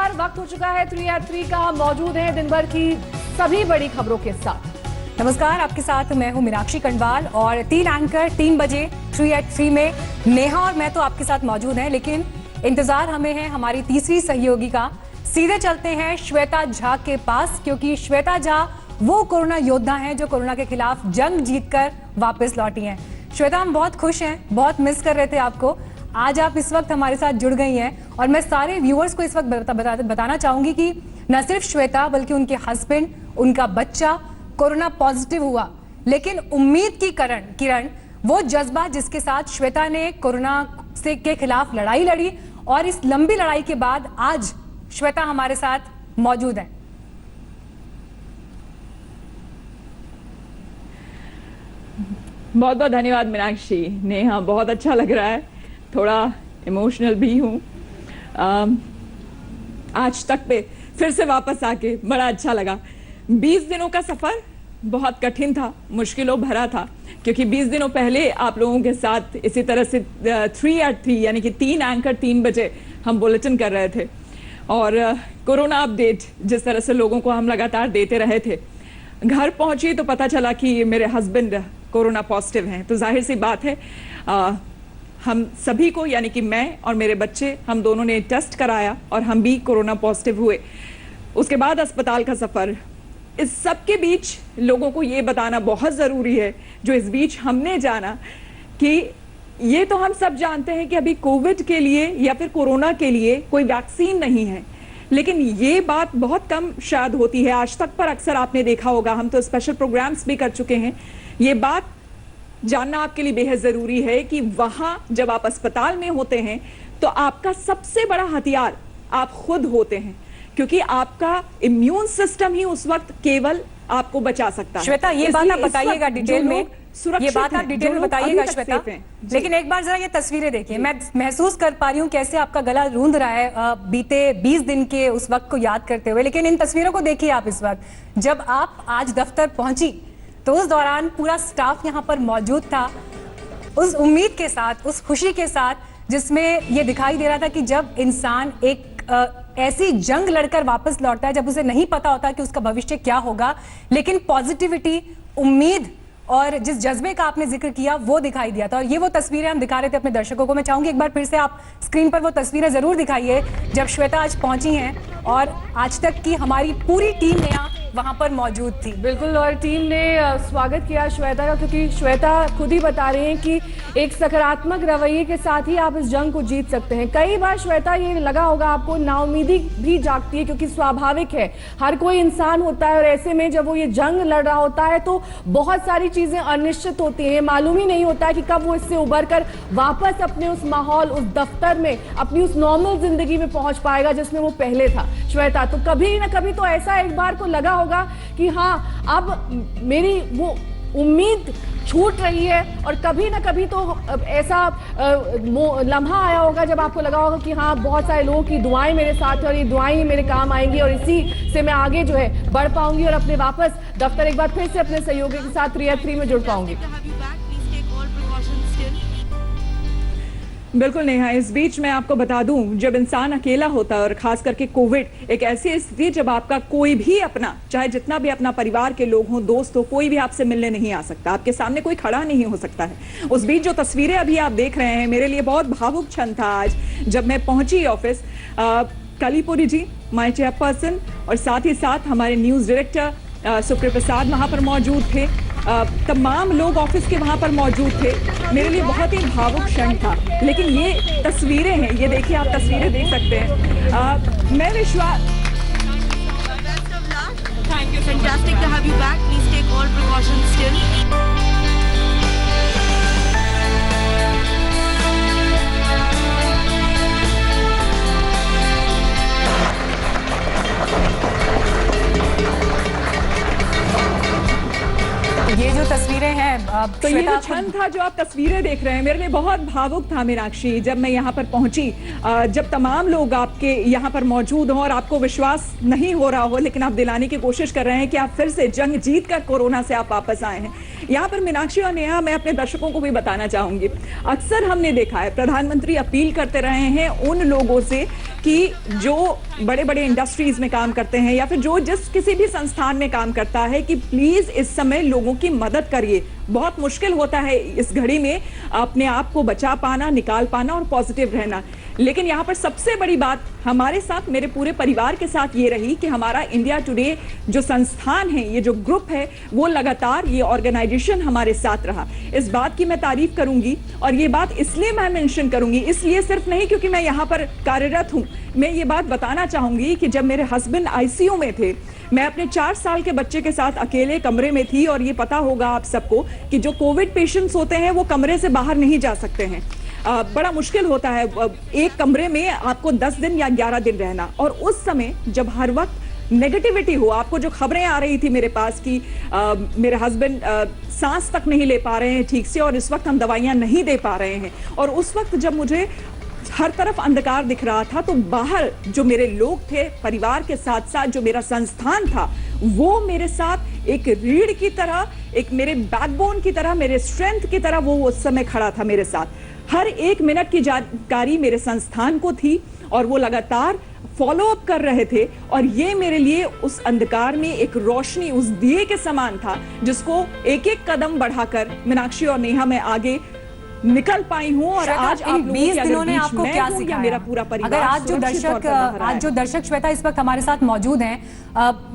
नमस्कार, वक्त हो चुका है 3 at 3 का। मौजूद है दिन भर की सभी बड़ी खबरों के साथ। नमस्कार, आपके साथ मैं हूं मीनाक्षी कंडवाल और 3 एंकर 3 बजे 3 at 3 में नेहा और मैं तो आपके साथ मौजूद हैं, लेकिन इंतजार हमें है हमारी तीसरी सहयोगी का। सीधे चलते हैं श्वेता झा के पास, क्योंकि श्वेता झा वो कोरोना योद्धा हैं जो कोरोना के खिलाफ जंग जीतकर वापस लौटी हैं। श्वेता, हम बहुत खुश हैं, बहुत मिस कर रहे थे आपको। आज आप इस वक्त हमारे साथ जुड़ गई हैं और मैं सारे व्यूअर्स को इस वक्त बताना चाहूंगी कि न सिर्फ श्वेता बल्कि उनके हस्बैंड, उनका बच्चा कोरोना पॉजिटिव हुआ, लेकिन उम्मीद की किरण वो जज्बा जिसके साथ श्वेता ने कोरोना के खिलाफ लड़ाई लड़ी और इस लंबी लड़ाई के बाद आज श्वेता हमारे साथ मौजूद है। बहुत बहुत धन्यवाद मीनाक्षी। नेहा, बहुत अच्छा लग रहा है, थोड़ा इमोशनल भी हूँ। आज तक पे फिर से वापस आके बड़ा अच्छा लगा। 20 दिनों का सफ़र बहुत कठिन था, मुश्किलों भरा था, क्योंकि 20 दिनों पहले आप लोगों के साथ इसी तरह से 3 at 3 यानी कि 3 एंकर 3 बजे हम बुलेटिन कर रहे थे और कोरोना अपडेट जिस तरह से लोगों को हम लगातार देते रहे थे। घर पहुंची तो पता चला कि मेरे हस्बैंड कोरोना पॉजिटिव हैं, तो जाहिर सी बात है हम सभी को, यानी कि मैं और मेरे बच्चे, हम दोनों ने टेस्ट कराया और हम भी कोरोना पॉजिटिव हुए। उसके बाद अस्पताल का सफ़र, इस सब के बीच लोगों को ये बताना बहुत ज़रूरी है, जो इस बीच हमने जाना कि ये तो हम सब जानते हैं कि अभी कोविड के लिए या फिर कोरोना के लिए कोई वैक्सीन नहीं है, लेकिन ये बात बहुत कम शायद होती है। आज तक पर अक्सर आपने देखा होगा, हम तो स्पेशल प्रोग्राम्स भी कर चुके हैं, ये बात जानना आपके लिए बेहद जरूरी है कि वहां जब आप अस्पताल में होते हैं तो आपका सबसे बड़ा हथियार आप खुद होते हैं, क्योंकि आपका इम्यून सिस्टम ही उस वक्त केवल आपको बचा सकता है। श्वेता, ये बात आप बताइएगा डिटेल में, ये बात आप डिटेल में बताइएगा श्वेता। लेकिन एक बार जरा ये तस्वीरें देखिए, मैं महसूस कर पा रही हूँ कैसे आपका गला रूंध रहा है बीते 20 दिन के उस वक्त को याद करते हुए। लेकिन इन तस्वीरों को देखिए आप इस वक्त, जब आप आज दफ्तर पहुंची तो उस दौरान पूरा स्टाफ यहाँ पर मौजूद था, उस उम्मीद के साथ, उस खुशी के साथ, जिसमें ये दिखाई दे रहा था कि जब इंसान एक ऐसी जंग लड़कर वापस लौटता है जब उसे नहीं पता होता कि उसका भविष्य क्या होगा, लेकिन पॉजिटिविटी, उम्मीद और जिस जज्बे का आपने जिक्र किया वो दिखाई दिया था। और ये वो तस्वीरें हम दिखा रहे थे अपने दर्शकों को। मैं चाहूंगी एक बार फिर से आप स्क्रीन पर वो तस्वीरें जरूर दिखाइए जब श्वेता आज पहुंची हैं और आज तक की हमारी पूरी टीम यहाँ वहां पर मौजूद थी। बिल्कुल, और टीम ने स्वागत किया श्वेता का, क्योंकि श्वेता खुद ही बता रही हैं कि एक सकारात्मक रवैये के साथ ही आप इस जंग को जीत सकते हैं। कई बार श्वेता, ये लगा होगा आपको, नाउमीदी भी जागती है, क्योंकि स्वाभाविक है, हर कोई इंसान होता है और ऐसे में जब वो ये जंग लड़ रहा होता है तो बहुत सारी चीजें अनिश्चित होती हैं, मालूम ही नहीं होता है कि कब वो इससे उबर कर वापस अपने उस माहौल, उस दफ्तर में, अपनी उस नॉर्मल जिंदगी में पहुंच पाएगा जिसमें वो पहले था। श्वेता, तो कभी ना कभी तो ऐसा एक बार को लगा होगा कि हाँ, अब मेरी वो उम्मीद छूट रही है, और कभी ना कभी तो ऐसा लम्हा आया होगा जब आपको लगा होगा कि हाँ, बहुत सारे लोगों की दुआएं मेरे साथ हैं और ये दुआएं ही मेरे काम आएंगी और इसी से मैं आगे जो है बढ़ पाऊंगी और अपने वापस दफ्तर एक बार फिर से अपने सहयोगी के साथ 3 at 3 में जुड़ पाऊंगी। बिल्कुल नेहा, इस बीच मैं आपको बता दूं, जब इंसान अकेला होता है और खास करके कोविड एक ऐसी स्थिति जब आपका कोई भी अपना, चाहे जितना भी अपना परिवार के लोग हों, दोस्त हो, कोई भी आपसे मिलने नहीं आ सकता, आपके सामने कोई खड़ा नहीं हो सकता है। उस बीच जो तस्वीरें अभी आप देख रहे हैं, मेरे लिए बहुत भावुक क्षण था आज जब मैं पहुंची office. Kalli Purie ji, my chairperson, और साथ ही साथ हमारे न्यूज डायरेक्टर सुप्रिय प्रसाद वहां पर मौजूद थे, तमाम लोग ऑफिस के वहां पर मौजूद थे। मेरे लिए बहुत ही भावुक क्षण था। लेकिन ये तस्वीरें हैं, ये देखिए, आप तस्वीरें देख सकते हैं। मैं Vishwas, thank you, fantastic to have you back, please take all precautions still. ये जो तस्वीरें हैं तो ये श्वेता, जो क्षण था जो आप तस्वीरें देख रहे हैं मेरे लिए बहुत भावुक था मीनाक्षी। जब मैं यहाँ पर पहुंची, जब तमाम लोग आपके यहाँ पर मौजूद हों और आपको विश्वास नहीं हो रहा हो, लेकिन आप दिलाने की कोशिश कर रहे हैं कि आप फिर से जंग जीत कर कोरोना से आप वापस आए हैं। यहाँ पर मीनाक्षी और नेहा, मैं अपने दर्शकों को भी बताना चाहूंगी, अक्सर हमने देखा है प्रधानमंत्री अपील करते रहे हैं उन लोगों से कि जो बड़े बड़े इंडस्ट्रीज में काम करते हैं या फिर जो जिस किसी भी संस्थान में काम करता है कि प्लीज इस समय लोगों की मदद करिए। बहुत मुश्किल होता है इस घड़ी में अपने आप को बचा पाना, निकाल पाना और पॉजिटिव रहना। लेकिन यहाँ पर सबसे बड़ी बात हमारे साथ, मेरे पूरे परिवार के साथ ये रही कि हमारा इंडिया टुडे जो संस्थान है, ये जो ग्रुप है, वो लगातार ये ऑर्गेनाइजेशन हमारे साथ रहा। इस बात की मैं तारीफ करूंगी और ये बात इसलिए मैं मेंशन करूंगी, इसलिए सिर्फ नहीं क्योंकि मैं यहाँ पर कार्यरत हूँ। मैं ये बात बताना चाहूंगी कि जब मेरे हस्बैंड आईसीयू में थे, मैं अपने 4 साल के बच्चे के साथ अकेले कमरे में थी और ये पता होगा आप सबको कि जो कोविड पेशेंट्स होते हैं वो कमरे से बाहर नहीं जा सकते हैं। बड़ा मुश्किल होता है एक कमरे में आपको 10 दिन या 11 दिन रहना। और उस समय जब हर वक्त नेगेटिविटी हो, आपको जो खबरें आ रही थी मेरे पास कि मेरे हस्बैंड सांस तक नहीं ले पा रहे हैं ठीक से और इस वक्त हम दवाइयां नहीं दे पा रहे हैं, और उस वक्त जब मुझे हर तरफ अंधकार दिख रहा था, तो बाहर जो मेरे लोग थे, परिवार के साथ साथ जो मेरा संस्थान था, वो मेरे साथ एक रीढ़ की तरह, एक मेरे बैकबोन की तरह, मेरे स्ट्रेंथ की तरह वो उस समय खड़ा था मेरे साथ। हर एक मिनट की जानकारी मेरे संस्थान को थी और वो लगातार फॉलो अप कर रहे थे, और ये मेरे लिए उस अंधकार में एक रोशनी, उस दिए के समान था जिसको एक एक कदम बढ़ाकर मीनाक्षी और नेहा मैं आगे निकल पाई हूँ। और आज इन 20 दिनों ने आपको क्या सिखाया? मेरा पूरा परिवार, अगर आज जो दर्शक श्वेता इस वक्त हमारे साथ मौजूद हैं,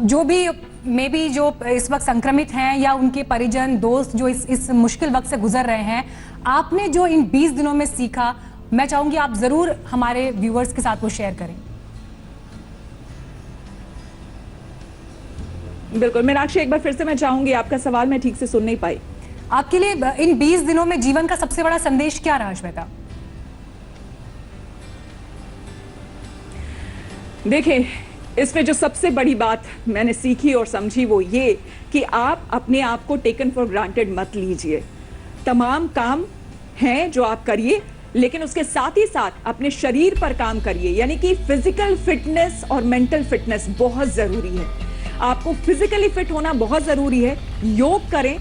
जो भी मे बी जो इस वक्त संक्रमित हैं या उनके परिजन दोस्त जो इस मुश्किल वक्त से गुजर रहे हैं, आपने जो इन 20 दिनों में सीखा, मैं चाहूंगी आप जरूर हमारे व्यूअर्स के साथ वो शेयर करें। बिल्कुल मीनाक्षी, एक बार फिर से मैं चाहूंगी, आपका सवाल मैं ठीक से सुन नहीं पाई। आपके लिए इन 20 दिनों में जीवन का सबसे बड़ा संदेश क्या रहा श्वेता? देखिए, इसमें जो सबसे बड़ी बात मैंने सीखी और समझी वो ये कि आप अपने आप को टेकन फॉर ग्रांटेड मत लीजिए। तमाम काम हैं जो आप करिए, लेकिन उसके साथ ही साथ अपने शरीर पर काम करिए, यानी कि फिजिकल फिटनेस और मेंटल फिटनेस बहुत जरूरी है। आपको फिजिकली फिट होना बहुत जरूरी है। योग करें,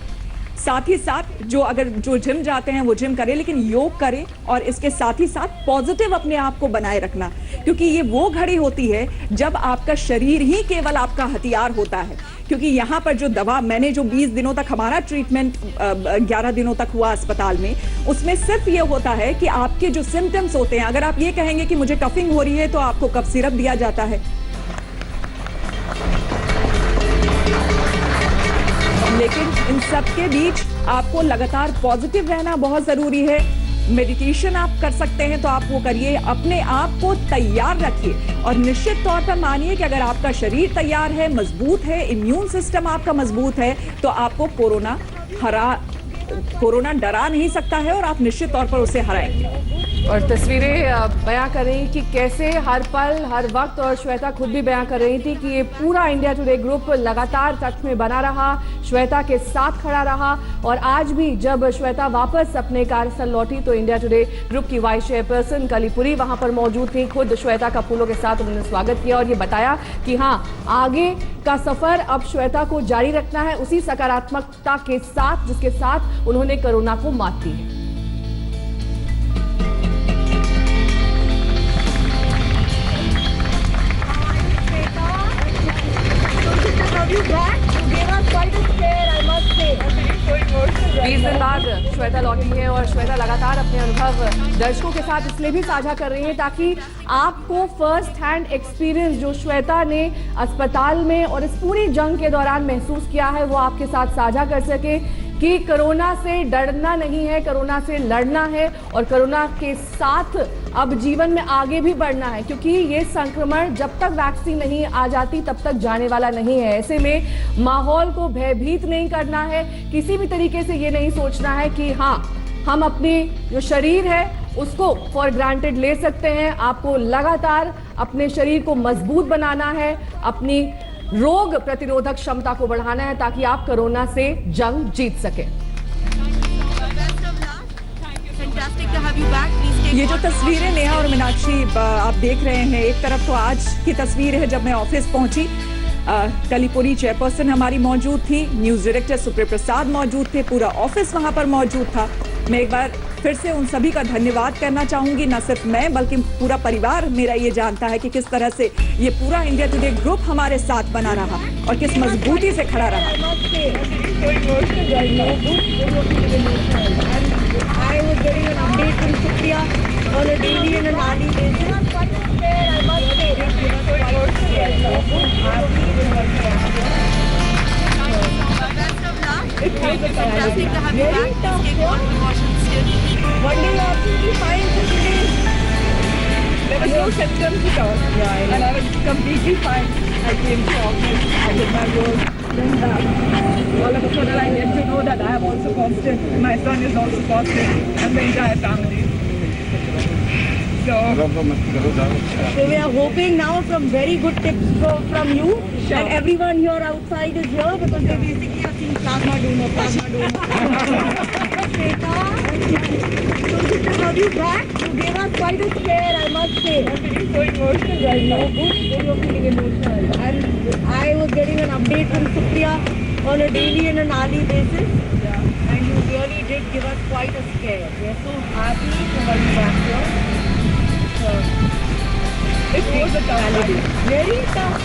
साथ ही साथ जो जिम जाते हैं वो जिम करें, लेकिन योग करें, और इसके साथ ही साथ पॉजिटिव अपने आप को बनाए रखना, क्योंकि ये वो घड़ी होती है जब आपका शरीर ही केवल आपका हथियार होता है। क्योंकि यहाँ पर जो दवा, मैंने जो 20 दिनों तक हमारा ट्रीटमेंट 11 दिनों तक हुआ अस्पताल में, उसमें सिर्फ ये होता है कि आपके जो सिम्टम्स होते हैं, अगर आप ये कहेंगे कि मुझे कफिंग हो रही है तो आपको कफ सिरप दिया जाता है, लेकिन इन सब के बीच आपको लगातार पॉजिटिव रहना बहुत जरूरी है। मेडिटेशन आप कर सकते हैं तो आप वो करिए, अपने आप को तैयार रखिए, और निश्चित तौर पर मानिए कि अगर आपका शरीर तैयार है, मजबूत है, इम्यून सिस्टम आपका मजबूत है, तो आपको कोरोना डरा नहीं सकता है और आप निश्चित तौर पर उसे हराएंगे। और तस्वीरें बयां कर रही कि कैसे हर पल हर वक्त, और श्वेता खुद भी बयां कर रही थी कि ये पूरा इंडिया टुडे ग्रुप लगातार टच में बना रहा, श्वेता के साथ खड़ा रहा। और आज भी जब श्वेता वापस अपने कार्यस्थल लौटी तो इंडिया टुडे ग्रुप की वाइस चेयरपर्सन कलीपुरी वहां पर मौजूद थी। खुद श्वेता का फूलों के साथ उन्होंने स्वागत किया और ये बताया कि हाँ, आगे का सफर अब श्वेता को जारी रखना है उसी सकारात्मकता के साथ जिसके साथ उन्होंने कोरोना को मात दी है। You back? You gave us quite a scare, I must say. I'm feeling so emotional. 20 दिन बाद श्वेता लौटी है और श्वेता लगातार अपने अनुभव दर्शकों के साथ इसलिए भी साझा कर रही है ताकि आपको फर्स्ट हैंड एक्सपीरियंस जो श्वेता ने अस्पताल में और इस पूरी जंग के दौरान महसूस किया है वो आपके साथ साझा कर सके कि कोरोना से डरना नहीं है, कोरोना से लड़ना है और कोरोना के साथ अब जीवन में आगे भी बढ़ना है, क्योंकि ये संक्रमण जब तक वैक्सीन नहीं आ जाती तब तक जाने वाला नहीं है। ऐसे में माहौल को भयभीत नहीं करना है, किसी भी तरीके से ये नहीं सोचना है कि हाँ, हम अपनी जो शरीर है उसको फॉर ग्रांटेड ले सकते हैं। आपको लगातार अपने शरीर को मजबूत बनाना है, अपनी रोग प्रतिरोधक क्षमता को बढ़ाना है ताकि आप कोरोना से जंग जीत सकें। have you back. Please take ये जो all तस्वीरें नेहा और मीनाक्षी आप देख रहे हैं, एक तरफ तो आज की तस्वीर है जब मैं ऑफिस पहुंची। कलीपुरी चेयरपर्सन हमारी मौजूद थी, न्यूज डायरेक्टर सुप्रिय प्रसाद मौजूद थे, पूरा ऑफिस वहां पर मौजूद था। मैं एक बार फिर से उन सभी का धन्यवाद करना चाहूंगी, न सिर्फ मैं बल्कि पूरा परिवार मेरा ये जानता है कि किस तरह से ये पूरा इंडिया टुडे ग्रुप हमारे साथ बना रहा और किस मजबूती से खड़ा रहा। I must say, so emotional right now. I was getting an update from Supriya on a daily and an hourly basis. I must say, so emotional right now. best of luck. It was fantastic to have you back. Please take all precautions still. One day you're absolutely fine, so today There was no symptoms at all, and I was completely fine. I came to office, I did my work, then all of a sudden I get to know that I have also caused it. My son is also caused it, and the entire family. So we are hoping now from very good tips from you, and everyone here outside is here because they basically are seeing plasma donor. Shweta, so good to have you back. You gave us quite a scare, I must say. I'm feeling so emotional right now. You're feeling emotional. And I was getting an update from Supriya on a daily and an hourly basis. And you really did give us quite a scare. We are so happy to have you back here. It was a tough time. Very tough.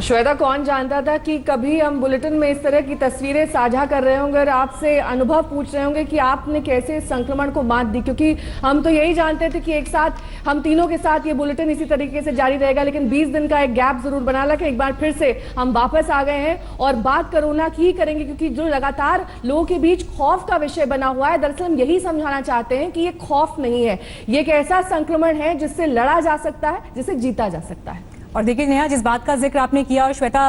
Shweta, कौन जानता था कि कभी हम bulletin में इस तरह की तस्वीरें साझा कर रहे होंगे और आपसे अनुभव पूछ रहे होंगे कि आपने कैसे इस संक्रमण को मात दी, क्योंकि हम तो यही जानते थे कि एक साथ हम तीनों के साथ ये बुलेटिन इसी तरीके से जारी रहेगा, लेकिन 20 दिन का एक गैप जरूर बना लगा। एक बार फिर से हम वापस आ गए हैं और बात कोरोना की ही करेंगे, क्योंकि जो लगातार लोगों के बीच खौफ का विषय बना हुआ है, दरअसल हम यही समझाना चाहते हैं कि ये खौफ नहीं है, ये एक ऐसा संक्रमण है जिससे लड़ा जा सकता है, जिसे जीता जा सकता है। और देखिए नेहा, जिस बात का जिक्र आपने किया और श्वेता,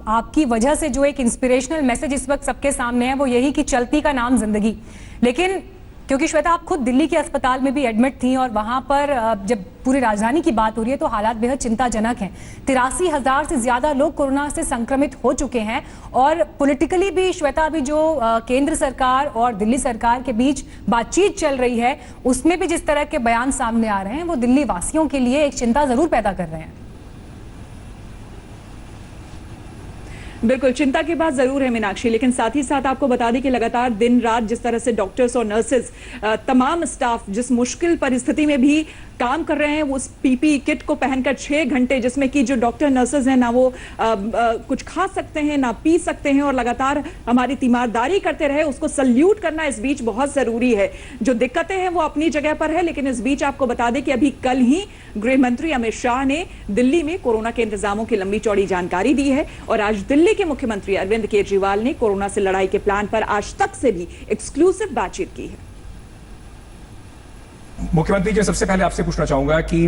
आपकी वजह से जो एक इंस्पिरेशनल मैसेज इस वक्त सबके सामने है वो यही कि चलती का नाम जिंदगी। लेकिन क्योंकि श्वेता आप खुद दिल्ली के अस्पताल में भी एडमिट थी और वहां पर जब पूरी राजधानी की बात हो रही है तो हालात बेहद चिंताजनक हैं। 83,000 से ज्यादा लोग कोरोना से संक्रमित हो चुके हैं और पॉलिटिकली भी श्वेता, अभी जो केंद्र सरकार और दिल्ली सरकार के बीच बातचीत चल रही है उसमें भी जिस तरह के बयान सामने आ रहे हैं वो दिल्ली वासियों के लिए एक चिंता जरूर पैदा कर रहे हैं। बिल्कुल, चिंता की बात जरूर है मीनाक्षी, लेकिन साथ ही साथ आपको बता दें कि लगातार दिन रात जिस तरह से डॉक्टर्स और नर्सेज, तमाम स्टाफ जिस मुश्किल परिस्थिति में भी काम कर रहे हैं, वो उस पीपीई किट को पहनकर 6 घंटे, जिसमें कि जो डॉक्टर नर्सेज हैं ना वो कुछ खा सकते हैं ना पी सकते हैं और लगातार हमारी तीमारदारी करते रहे, उसको सल्यूट करना इस बीच बहुत जरूरी है। जो दिक्कतें हैं वो अपनी जगह पर है, लेकिन इस बीच आपको बता दें कि अभी कल ही गृह मंत्री अमित शाह ने दिल्ली में कोरोना के इंतजामों की लंबी चौड़ी जानकारी दी है और आज दिल्ली के मुख्यमंत्री अरविंद केजरीवाल ने कोरोना से लड़ाई के प्लान पर आज तक से भी एक्सक्लूसिव बातचीत की है। मुख्यमंत्री जी, सबसे पहले आपसे पूछना चाहूंगा कि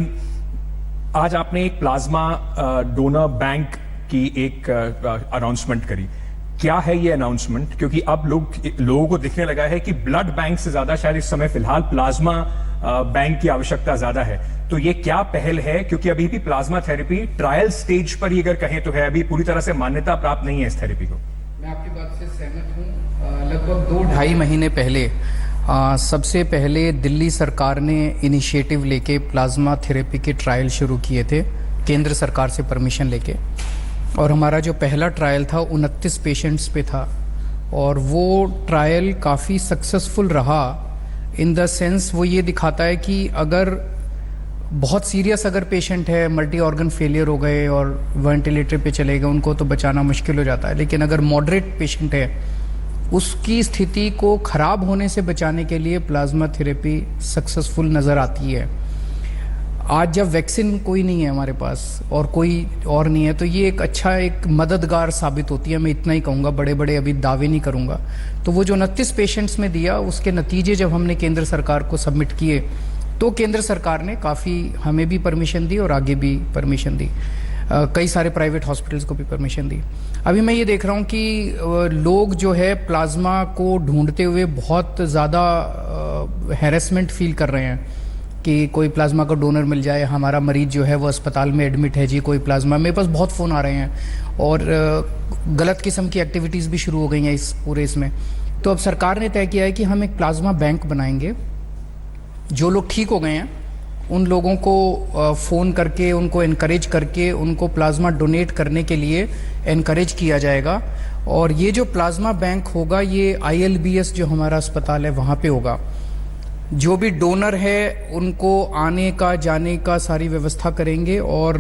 आज आपने एक प्लाज्मा डोनर बैंक की एक अनाउंसमेंट करी। क्या है ये अनाउंसमेंट? क्योंकि अब लोगों को दिखने लगा है कि ब्लड बैंक से ज्यादा शायद इस समय फिलहाल प्लाज्मा बैंक की आवश्यकता ज्यादा है, तो ये क्या पहल है? क्योंकि अभी भी प्लाज्मा थेरेपी ट्रायल स्टेज पर ही अगर कहें तो है, अभी पूरी तरह से मान्यता प्राप्त नहीं है इस थेरेपी को। मैं आपकी बात से सहमत हूँ। लगभग 2-2.5 महीने पहले सबसे पहले दिल्ली सरकार ने इनिशिएटिव लेके प्लाज्मा थेरेपी के ट्रायल शुरू किए थे केंद्र सरकार से परमिशन लेके, और हमारा जो पहला ट्रायल था 29 पेशेंट्स पे था और वो ट्रायल काफ़ी सक्सेसफुल रहा। इन द सेंस वो ये दिखाता है कि अगर बहुत सीरियस अगर पेशेंट है, मल्टी ऑर्गन फेलियर हो गए और वेंटिलेटर पे चले गए, उनको तो बचाना मुश्किल हो जाता है, लेकिन अगर मॉडरेट पेशेंट है उसकी स्थिति को खराब होने से बचाने के लिए प्लाज्मा थेरेपी सक्सेसफुल नज़र आती है। आज जब वैक्सीन कोई नहीं है हमारे पास और कोई और नहीं है, तो ये एक अच्छा एक मददगार साबित होती है। मैं इतना ही कहूँगा, बड़े बड़े अभी दावे नहीं करूँगा। तो वो जो 29 पेशेंट्स में दिया, उसके नतीजे जब हमने केंद्र सरकार को सबमिट किए तो केंद्र सरकार ने काफ़ी हमें भी परमिशन दी और आगे भी परमिशन दी, कई सारे प्राइवेट हॉस्पिटल्स को भी परमिशन दी। अभी मैं ये देख रहा हूँ कि लोग जो है प्लाज्मा को ढूंढते हुए बहुत ज़्यादा हैरेसमेंट फील कर रहे हैं कि कोई प्लाज्मा का डोनर मिल जाए, हमारा मरीज जो है वो अस्पताल में एडमिट है जी, कोई प्लाज्मा। मेरे पास बहुत फ़ोन आ रहे हैं और गलत किस्म की एक्टिविटीज़ भी शुरू हो गई हैं इस पूरे इसमें। तो अब सरकार ने तय किया है कि हम एक प्लाज्मा बैंक बनाएंगे। जो लोग ठीक हो गए हैं उन लोगों को फ़ोन करके, उनको इनकरेज करके, उनको प्लाज्मा डोनेट करने के लिए इनकरेज किया जाएगा। और ये जो प्लाज्मा बैंक होगा ये ILBS जो हमारा अस्पताल है वहाँ पे होगा। जो भी डोनर है उनको आने का जाने का सारी व्यवस्था करेंगे। और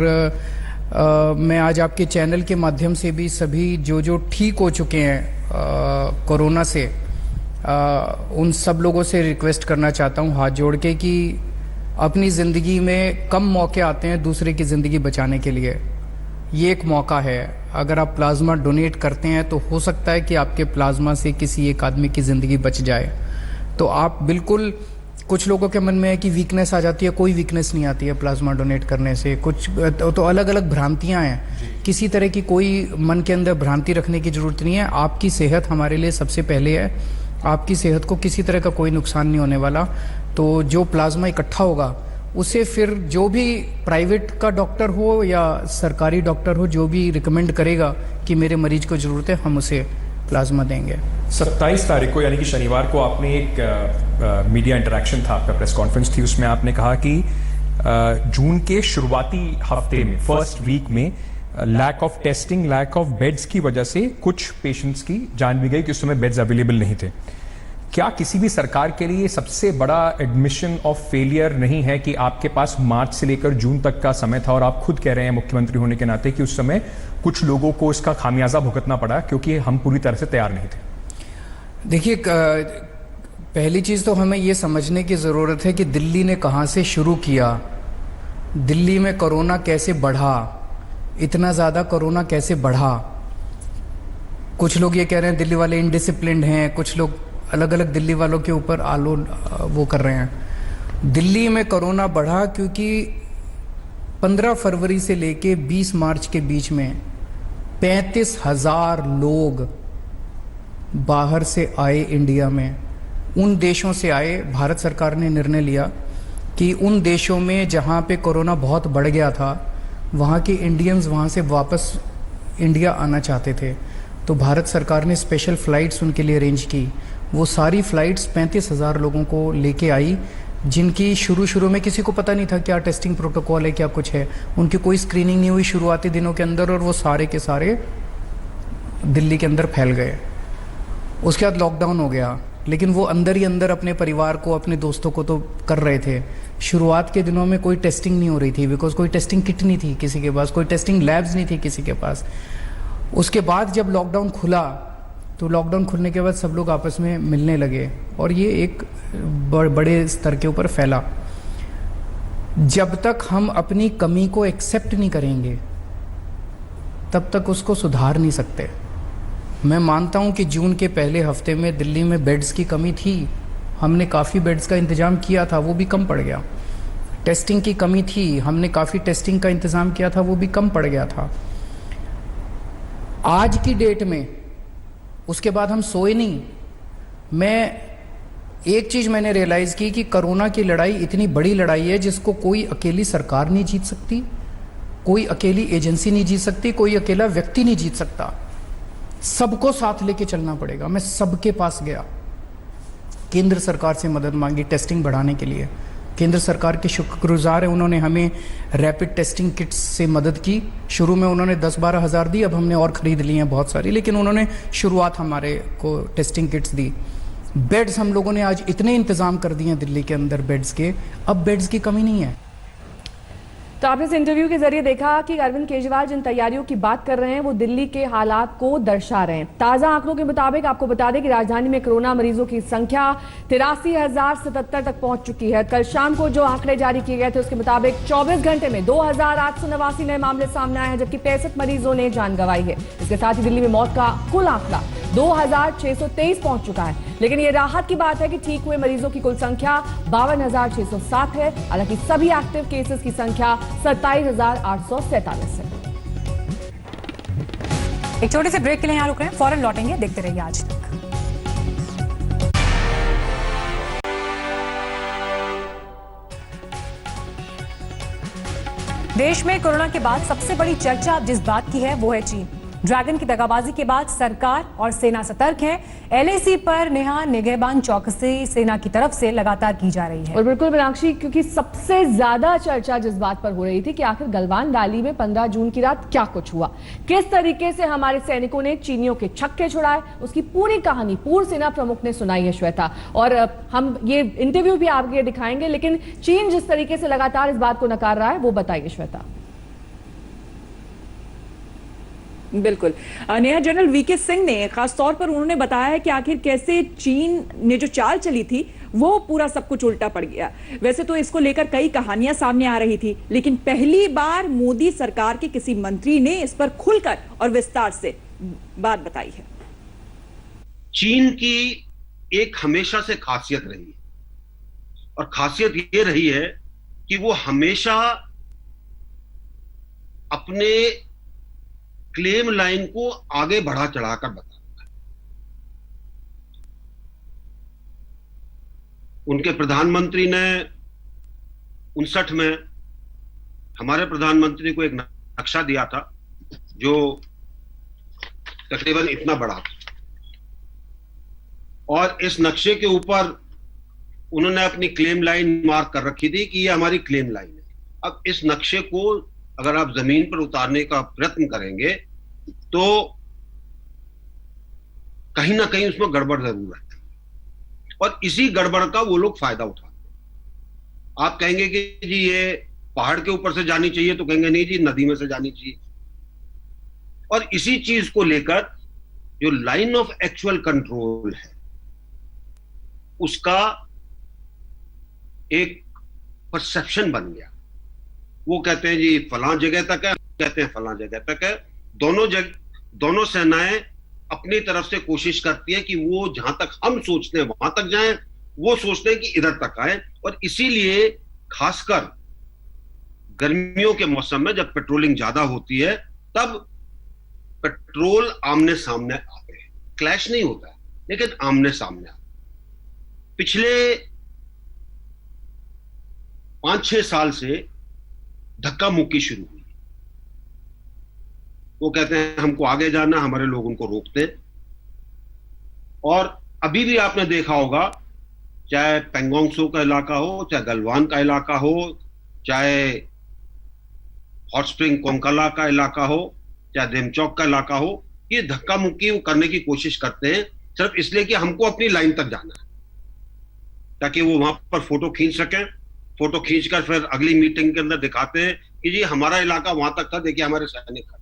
मैं आज आपके चैनल के माध्यम से भी सभी जो ठीक हो चुके हैं कोरोना से, उन सब लोगों से रिक्वेस्ट करना चाहता हूँ हाथ जोड़ के कि अपनी ज़िंदगी में कम मौके आते हैं दूसरे की ज़िंदगी बचाने के लिए। ये एक मौका है। अगर आप प्लाज्मा डोनेट करते हैं तो हो सकता है कि आपके प्लाज्मा से किसी एक आदमी की ज़िंदगी बच जाए। तो आप बिल्कुल, कुछ लोगों के मन में है कि वीकनेस आ जाती है, कोई वीकनेस नहीं आती है प्लाज्मा डोनेट करने से। कुछ तो अलग अलग भ्रांतियां हैं, किसी तरह की कोई मन के अंदर भ्रांति रखने की ज़रूरत नहीं है। आपकी सेहत हमारे लिए सबसे पहले है, आपकी सेहत को किसी तरह का कोई नुकसान नहीं होने वाला। तो जो प्लाज्मा इकट्ठा होगा उसे फिर जो भी प्राइवेट का डॉक्टर हो या सरकारी डॉक्टर हो, जो भी रिकमेंड करेगा कि मेरे मरीज को ज़रूरत है, हम उसे प्लाज्मा देंगे। 27 तारीख को यानी कि शनिवार को आपने एक मीडिया इंटरेक्शन था, आपका प्रेस कॉन्फ्रेंस थी, उसमें आपने कहा कि जून के शुरुआती हफ्ते में, फर्स्ट वीक में, lack of testing, lack of beds की वजह से कुछ पेशेंट्स की जान भी गई कि उस समय बेड्स अवेलेबल नहीं थे। क्या किसी भी सरकार के लिए सबसे बड़ा एडमिशन ऑफ फेलियर नहीं है कि आपके पास मार्च से लेकर जून तक का समय था और आप खुद कह रहे हैं मुख्यमंत्री होने के नाते कि उस समय कुछ लोगों को इसका खामियाजा भुगतना पड़ा क्योंकि हम पूरी तरह से तैयार नहीं थे? देखिए, पहली चीज़ तो हमें ये समझने की ज़रूरत है कि दिल्ली ने कहाँ से शुरू किया, दिल्ली में कोरोना कैसे बढ़ा, इतना ज़्यादा कोरोना कैसे बढ़ा। कुछ लोग ये कह रहे हैं दिल्ली वाले इनडिसिप्लिन्ड हैं, कुछ लोग अलग अलग दिल्ली वालों के ऊपर वो कर रहे हैं। दिल्ली में कोरोना बढ़ा क्योंकि 15 फरवरी से लेके 20 मार्च के बीच में 35,000 लोग बाहर से आए इंडिया में। उन देशों से आए। भारत सरकार ने निर्णय लिया कि उन देशों में जहाँ पे कोरोना बहुत बढ़ गया था, वहाँ के इंडियंस वहाँ से वापस इंडिया आना चाहते थे, तो भारत सरकार ने स्पेशल फ़्लाइट्स उनके लिए अरेंज की। वो सारी फ़्लाइट्स 35,000 लोगों को लेके आई, जिनकी शुरू में किसी को पता नहीं था क्या टेस्टिंग प्रोटोकॉल है, क्या कुछ है। उनकी कोई स्क्रीनिंग नहीं हुई शुरुआती दिनों के अंदर, और वो सारे के सारे दिल्ली के अंदर फैल गए। उसके बाद लॉकडाउन हो गया, लेकिन वो अंदर ही अंदर अपने परिवार को, अपने दोस्तों को तो कर रहे थे। शुरुआत के दिनों में कोई टेस्टिंग नहीं हो रही थी, बिकॉज कोई टेस्टिंग किट नहीं थी किसी के पास, कोई टेस्टिंग लैब्स नहीं थी किसी के पास। उसके बाद जब लॉकडाउन खुला, तो लॉकडाउन खुलने के बाद सब लोग आपस में मिलने लगे और ये एक बड़े स्तर के ऊपर फैला। जब तक हम अपनी कमी को एक्सेप्ट नहीं करेंगे, तब तक उसको सुधार नहीं सकते। मैं मानता हूं कि जून के पहले हफ्ते में दिल्ली में बेड्स की कमी थी, हमने काफ़ी बेड्स का इंतज़ाम किया था, वो भी कम पड़ गया। टेस्टिंग की कमी थी, हमने काफ़ी टेस्टिंग का इंतज़ाम किया था, वो भी कम पड़ गया था। आज की डेट में उसके बाद हम सोए नहीं। एक चीज़ मैंने रियलाइज़ की कि कोरोना की लड़ाई इतनी बड़ी लड़ाई है जिसको कोई अकेली सरकार नहीं जीत सकती, कोई अकेली एजेंसी नहीं जीत सकती, कोई अकेला व्यक्ति नहीं जीत सकता। सबको साथ लेके चलना पड़ेगा। मैं सबके पास गया, केंद्र सरकार से मदद मांगी टेस्टिंग बढ़ाने के लिए। केंद्र सरकार के शुक्रगुजार है, उन्होंने हमें रैपिड टेस्टिंग किट्स से मदद की। शुरू में उन्होंने 10-12 हज़ार दी, अब हमने और ख़रीद ली हैं बहुत सारी, लेकिन उन्होंने शुरुआत हमारे को टेस्टिंग किट्स दी। बेड्स हम लोगों ने आज इतने इंतज़ाम कर दिए हैं दिल्ली के अंदर बेड्स के, अब बेड्स की कमी नहीं है। तो आपने इस इंटरव्यू के जरिए देखा कि अरविंद केजरीवाल जिन तैयारियों की बात कर रहे हैं वो दिल्ली के हालात को दर्शा रहे हैं। ताजा आंकड़ों के मुताबिक आपको बता दें कि राजधानी में कोरोना मरीजों की संख्या 83,077 तक पहुंच चुकी है। कल शाम को जो आंकड़े जारी किए गए थे उसके मुताबिक 24 घंटे में 2,889 नए मामले सामने आए हैं, जबकि 65 मरीजों ने जान गंवाई है। इसके साथ ही दिल्ली में मौत का कुल आंकड़ा 2,623 पहुंच चुका है। लेकिन ये राहत की बात है कि ठीक हुए मरीजों की कुल संख्या 52,607 है। हालांकि सभी एक्टिव केसेस की संख्या 27,847 है। एक छोटे से ब्रेक के लिए यहाँ रुक रहे हैं, फौरन लौटेंगे। देखते रहिए आज तक। देश में कोरोना के बाद सबसे बड़ी चर्चा अब जिस बात की है वो है चीन। ड्रैगन की दगाबाजी के बाद सरकार और सेना सतर्क है। एलएसी पर नेहा निगहबान चौकसी सेना की तरफ से लगातार की जा रही है। और बिल्कुल मीनाक्षी, क्योंकि सबसे ज्यादा चर्चा जिस बात पर हो रही थी कि आखिर गलवान वैली में 15 जून की रात क्या कुछ हुआ, किस तरीके से हमारे सैनिकों ने चीनियों के छक्के छुड़ाए, उसकी पूरी कहानी पूर्व सेना प्रमुख ने सुनाई है श्वेता। और हम ये इंटरव्यू भी आपके दिखाएंगे, लेकिन चीन जिस तरीके से लगातार इस बात को नकार रहा है वो बताइए श्वेता। बिल्कुल नेहा, जनरल वीके सिंह ने खास तौर पर उन्होंने बताया है कि आखिर कैसे चीन ने जो चाल चली थी वो पूरा सब कुछ उल्टा पड़ गया। वैसे तो इसको लेकर कई कहानियां सामने आ रही थी, लेकिन पहली बार मोदी सरकार के किसी मंत्री ने इस पर खुलकर और विस्तार से बात बताई है। चीन की एक हमेशा से खासियत रही है, और खासियत ये रही है कि वो हमेशा अपने क्लेम लाइन को आगे बढ़ा चढ़ाकर बताता है। उनके प्रधानमंत्री ने 59 में हमारे प्रधानमंत्री को एक नक्शा दिया था जो तकरीबन इतना बड़ा था, और इस नक्शे के ऊपर उन्होंने अपनी क्लेम लाइन मार्क कर रखी थी कि ये हमारी क्लेम लाइन है। अब इस नक्शे को अगर आप जमीन पर उतारने का प्रयत्न करेंगे तो कहीं ना कहीं उसमें गड़बड़ जरूर है, और इसी गड़बड़ का वो लोग फायदा उठाते हैं। आप कहेंगे कि जी ये पहाड़ के ऊपर से जानी चाहिए, तो कहेंगे नहीं जी नदी में से जानी चाहिए। और इसी चीज को लेकर जो लाइन ऑफ एक्चुअल कंट्रोल है उसका एक परसेप्शन बन गया। वो कहते हैं जी फलां जगह तक है, कहते हैं फलां जगह तक है। दोनों सेनाएं अपनी तरफ से कोशिश करती है कि वो जहां तक हम सोचते हैं वहां तक जाएं, वो सोचते हैं कि इधर तक आए। और इसीलिए खासकर गर्मियों के मौसम में जब पेट्रोलिंग ज्यादा होती है तब पेट्रोल आमने सामने आते हैं। क्लैश नहीं होता है, लेकिन आमने सामने आते हैं। पिछले 5-6 साल से धक्का मुक्की शुरू हुई। वो कहते हैं हमको आगे जाना, हमारे लोग उनको रोकते। और अभी भी आपने देखा होगा, चाहे पेंगोंग त्सो का इलाका हो, चाहे गलवान का इलाका हो, चाहे हॉट स्प्रिंग कोंकाला का इलाका हो, चाहे देमचौक का इलाका हो, ये धक्का मुक्की करने की कोशिश करते हैं सिर्फ इसलिए कि हमको अपनी लाइन तक जाना है, ताकि वो वहां पर फोटो खींच सकें। फोटो खींचकर फिर अगली मीटिंग के अंदर दिखाते हैं कि जी हमारा इलाका वहां तक था, देखिए हमारे सैनिक खड़े।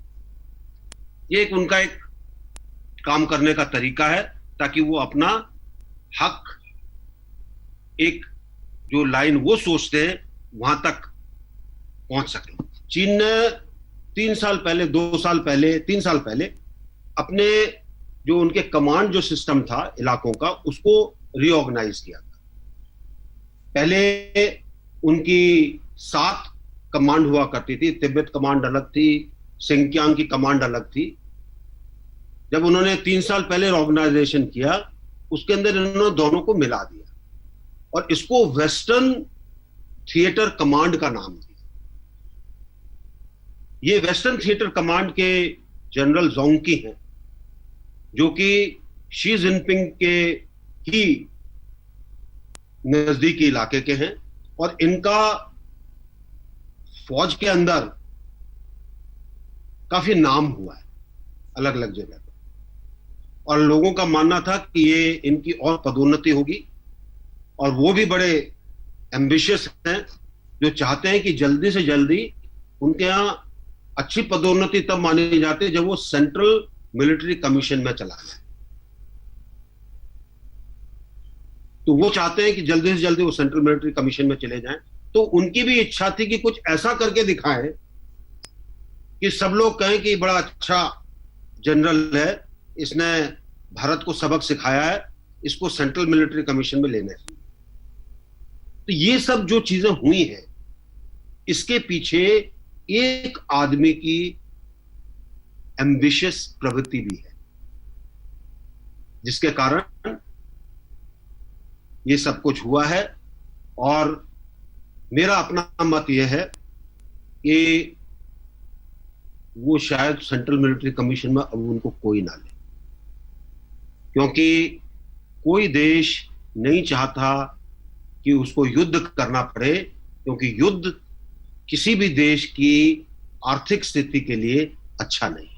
ये एक उनका एक काम करने का तरीका है, ताकि वो अपना हक, एक जो लाइन वो सोचते हैं वहां तक पहुंच सके। चीन ने 3 साल पहले, 2 साल पहले, 3 साल पहले अपने जो उनके कमांड जो सिस्टम था इलाकों का, उसको रीऑर्गेनाइज किया था। पहले उनकी 7 कमांड हुआ करती थी। तिब्बत कमांड अलग थी, सिंकियांग की कमांड अलग थी। जब उन्होंने 3 साल पहले ऑर्गेनाइजेशन किया, उसके अंदर इन्होंने दोनों को मिला दिया और इसको वेस्टर्न थिएटर कमांड का नाम दिया। ये वेस्टर्न थिएटर कमांड के जनरल जोंकी हैं, जो कि शी जिनपिंग के ही नजदीकी इलाके के हैं, और इनका फौज के अंदर काफी नाम हुआ है अलग अलग जगह पर। और लोगों का मानना था कि ये इनकी और पदोन्नति होगी, और वो भी बड़े एम्बिशियस हैं, जो चाहते हैं कि जल्दी से जल्दी उनके यहाँ अच्छी पदोन्नति तब मानी जाती है जब वो सेंट्रल मिलिट्री कमीशन में चला जाए। तो वो चाहते हैं कि जल्दी से जल्दी वो सेंट्रल मिलिट्री कमीशन में चले जाएं। तो उनकी भी इच्छा थी कि कुछ ऐसा करके दिखाएं कि सब लोग कहें कि बड़ा अच्छा जनरल है, इसने भारत को सबक सिखाया है, इसको सेंट्रल मिलिट्री कमीशन में लेना चाहिए। तो ये सब जो चीजें हुई हैं, इसके पीछे एक आदमी की एम्बिशियस प्रवृत्ति भी है, जिसके कारण ये सब कुछ हुआ है। और मेरा अपना मत यह है कि वो शायद सेंट्रल मिलिट्री कमीशन में अब उनको कोई ना ले, क्योंकि कोई देश नहीं चाहता कि उसको युद्ध करना पड़े, क्योंकि युद्ध किसी भी देश की आर्थिक स्थिति के लिए अच्छा नहीं,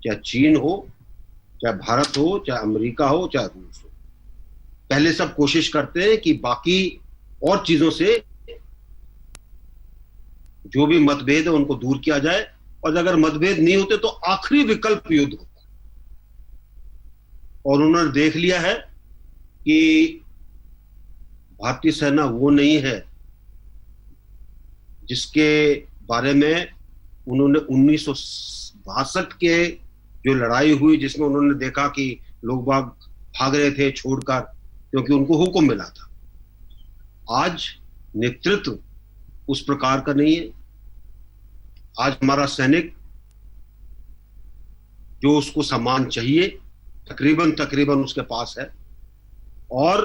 चाहे चीन हो, चाहे भारत हो, चाहे अमेरिका हो, चाहे रूस हो। पहले सब कोशिश करते हैं कि बाकी और चीजों से जो भी मतभेद है उनको दूर किया जाए, और अगर मतभेद नहीं होते तो आखिरी विकल्प युद्ध होता है। और उन्होंने देख लिया है कि भारतीय सेना वो नहीं है जिसके बारे में उन्होंने 1962 के जो लड़ाई हुई, जिसमें उन्होंने देखा कि लोग बाग भाग रहे थे छोड़कर, क्योंकि उनको हुक्म मिला था। आज नेतृत्व उस प्रकार का नहीं है। आज हमारा सैनिक जो उसको सम्मान चाहिए तकरीबन उसके पास है, और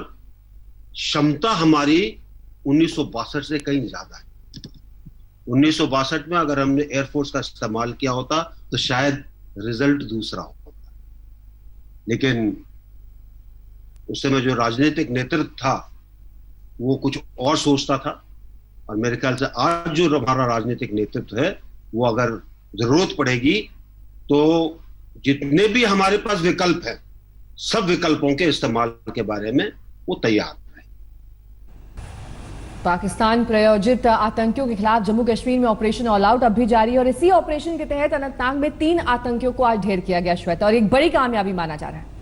क्षमता हमारी 1962 से कहीं ज्यादा है। 1962 में अगर हमने एयरफोर्स का इस्तेमाल किया होता तो शायद रिजल्ट दूसरा होता, लेकिन उस समय जो राजनीतिक नेतृत्व था वो कुछ और सोचता था। और मेरे ख्याल से आज जो हमारा राजनीतिक नेतृत्व है वो अगर जरूरत पड़ेगी तो जितने भी हमारे पास विकल्प हैं, सब विकल्पों के इस्तेमाल के बारे में वो तैयार है। पाकिस्तान प्रायोजित आतंकियों के खिलाफ जम्मू कश्मीर में ऑपरेशन ऑल आउट अब भी जारी है और इसी ऑपरेशन के तहत अनंतनाग में 3 आतंकियों को आज ढेर किया गया श्वेता, और एक बड़ी कामयाबी माना जा रहा है।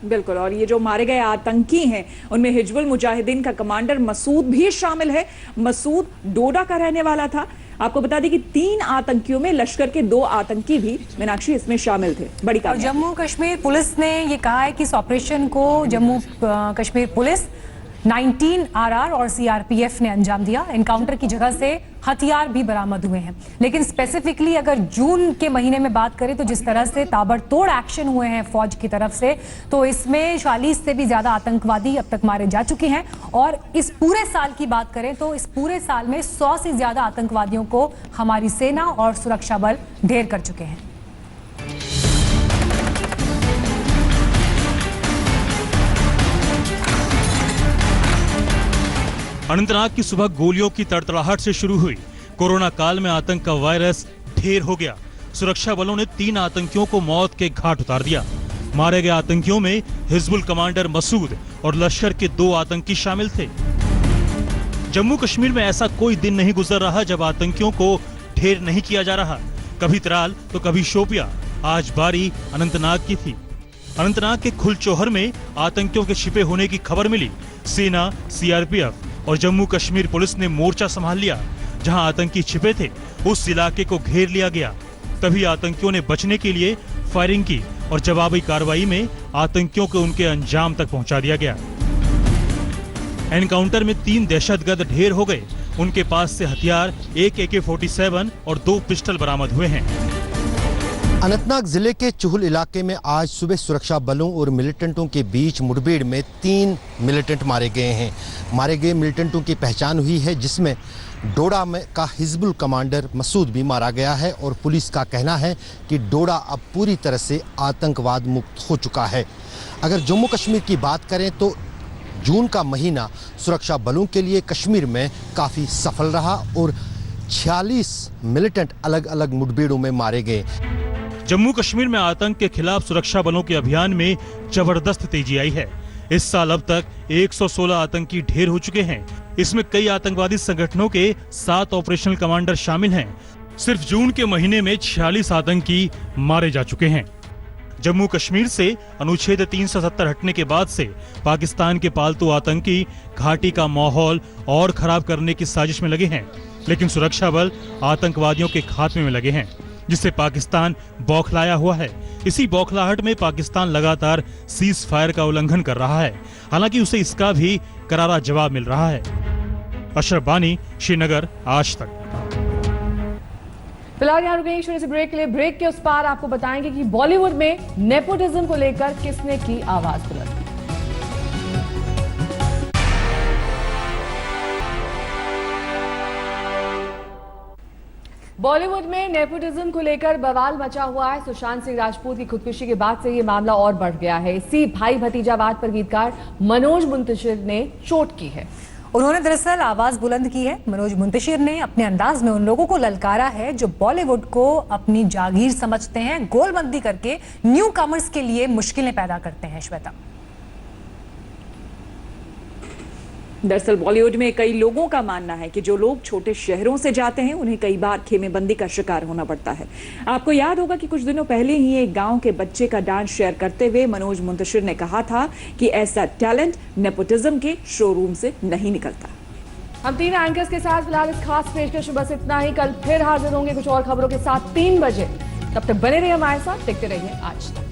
बिल्कुल, और ये जो मारे गए आतंकी हैं उनमें हिजबुल मुजाहिदीन का कमांडर मसूद भी शामिल है। मसूद डोडा का रहने वाला था। आपको बता दें कि 3 आतंकियों में लश्कर के 2 आतंकी भी मीनाक्षी इसमें शामिल थे। बड़ी कामयाबी। जम्मू कश्मीर पुलिस ने ये कहा है कि इस ऑपरेशन को जम्मू कश्मीर पुलिस 19 RR और CRPF ने अंजाम दिया। एनकाउंटर की जगह से हथियार भी बरामद हुए हैं, लेकिन स्पेसिफिकली अगर जून के महीने में बात करें तो जिस तरह से ताबड़तोड़ एक्शन हुए हैं फौज की तरफ से, तो इसमें 40 से भी ज्यादा आतंकवादी अब तक मारे जा चुके हैं। और इस पूरे साल की बात करें तो इस पूरे साल में 100 से ज्यादा आतंकवादियों को हमारी सेना और सुरक्षा बल ढेर कर चुके हैं। अनंतनाग की सुबह गोलियों की तड़तड़ाहट से शुरू हुई। कोरोना काल में आतंक का वायरस ढेर हो गया। सुरक्षा बलों ने 3 आतंकियों को मौत के घाट उतार दिया। मारे गए आतंकियों में हिजबुल कमांडर मसूद और लश्कर के 2 आतंकी शामिल थे। जम्मू कश्मीर में ऐसा कोई दिन नहीं गुजर रहा जब आतंकियों को ढेर नहीं किया जा रहा। कभी त्राल तो कभी शोपिया। आज बारी अनंतनाग की थी। अनंतनाग के खुलचोहर में आतंकियों के छिपे होने की खबर मिली। सेना, CRPF और जम्मू कश्मीर पुलिस ने मोर्चा संभाल लिया। जहां आतंकी छिपे थे उस इलाके को घेर लिया गया। तभी आतंकियों ने बचने के लिए फायरिंग की और जवाबी कार्रवाई में आतंकियों को उनके अंजाम तक पहुंचा दिया गया। एनकाउंटर में 3 दहशतगर्द ढेर हो गए। उनके पास से हथियार, एक AK-47 और 2 पिस्टल बरामद हुए हैं। अनंतनाग जिले के चुहुल इलाके में आज सुबह सुरक्षा बलों और मिलिटेंटों के बीच मुठभेड़ में 3 मिलिटेंट मारे गए हैं। मारे गए मिलिटेंटों की पहचान हुई है, जिसमें डोडा में का हिजबुल कमांडर मसूद भी मारा गया है। और पुलिस का कहना है कि डोडा अब पूरी तरह से आतंकवाद मुक्त हो चुका है। अगर जम्मू कश्मीर की बात करें तो जून का महीना सुरक्षा बलों के लिए कश्मीर में काफ़ी सफल रहा और 46 मिलिटेंट अलग अलग मुठभेड़ों में मारे गए। जम्मू कश्मीर में आतंक के खिलाफ सुरक्षा बलों के अभियान में जबरदस्त तेजी आई है। इस साल अब तक 116 आतंकी ढेर हो चुके हैं। इसमें कई आतंकवादी संगठनों के 7 ऑपरेशनल कमांडर शामिल हैं। सिर्फ जून के महीने में 46 आतंकी मारे जा चुके हैं। जम्मू कश्मीर से अनुच्छेद 370 हटने के बाद से पाकिस्तान के पालतू आतंकी घाटी का माहौल और खराब करने की साजिश में लगे हैं, लेकिन सुरक्षा बल आतंकवादियों के खात्मे में लगे हैं, जिससे पाकिस्तान बौखलाया हुआ है। इसी बौखलाहट में पाकिस्तान लगातार सीज फायर का उल्लंघन कर रहा है। हालांकि उसे इसका भी करारा जवाब मिल रहा है। अशरफ बानी, श्रीनगर, आज तक। फिलहाल यहाँ रुकेंगे छोटे से ब्रेक के लिए। ब्रेक के उस पार आपको बताएंगे कि बॉलीवुड में नेपोटिज्म को लेकर किसने की आवाज बुलंद। बॉलीवुड में नेपोटिज्म को लेकर बवाल मचा हुआ है। सुशांत सिंह राजपूत की खुदकुशी के बाद से ये मामला और बढ़ गया है। इसी भाई भतीजावाद पर गीतकार मनोज मुंतशिर ने चोट की है। उन्होंने दरअसल आवाज बुलंद की है। मनोज मुंतशिर ने अपने अंदाज में उन लोगों को ललकारा है जो बॉलीवुड को अपनी जागीर समझते हैं, गोलबंदी करके न्यू कमर्स के लिए मुश्किलें पैदा करते हैं। श्वेता, दरअसल बॉलीवुड में कई लोगों का मानना है कि जो लोग छोटे शहरों से जाते हैं उन्हें कई बार खेमेबंदी का शिकार होना पड़ता है। आपको याद होगा कि कुछ दिनों पहले ही एक गांव के बच्चे का डांस शेयर करते हुए मनोज मुंतशिर ने कहा था कि ऐसा टैलेंट नेपोटिज्म के शोरूम से नहीं निकलता। हम 3 एंकर्स के साथ फिलहाल इस खास पेशकश में बस इतना ही। कल फिर हाजिर होंगे कुछ और खबरों के साथ 3 बजे। तब तक बने रहिए हमारे साथ, देखते रहिए आज तक।